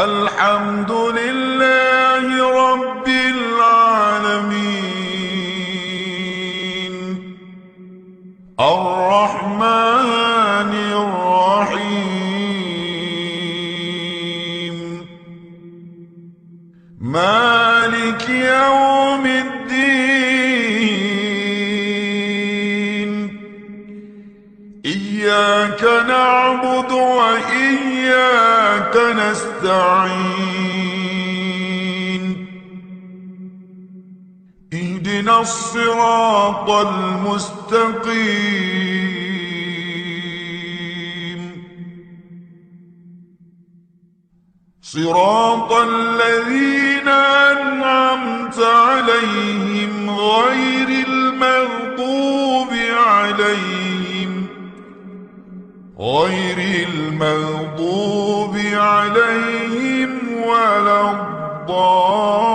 الحمد لله رب العالمين الرحمن الرحيم مالك يوم الدين إياك نعبد وإياك نستعين اهدنا الصراط المستقيم صراط الذين أنعمت عليهم غير المغضوب عليهم ولا الضالين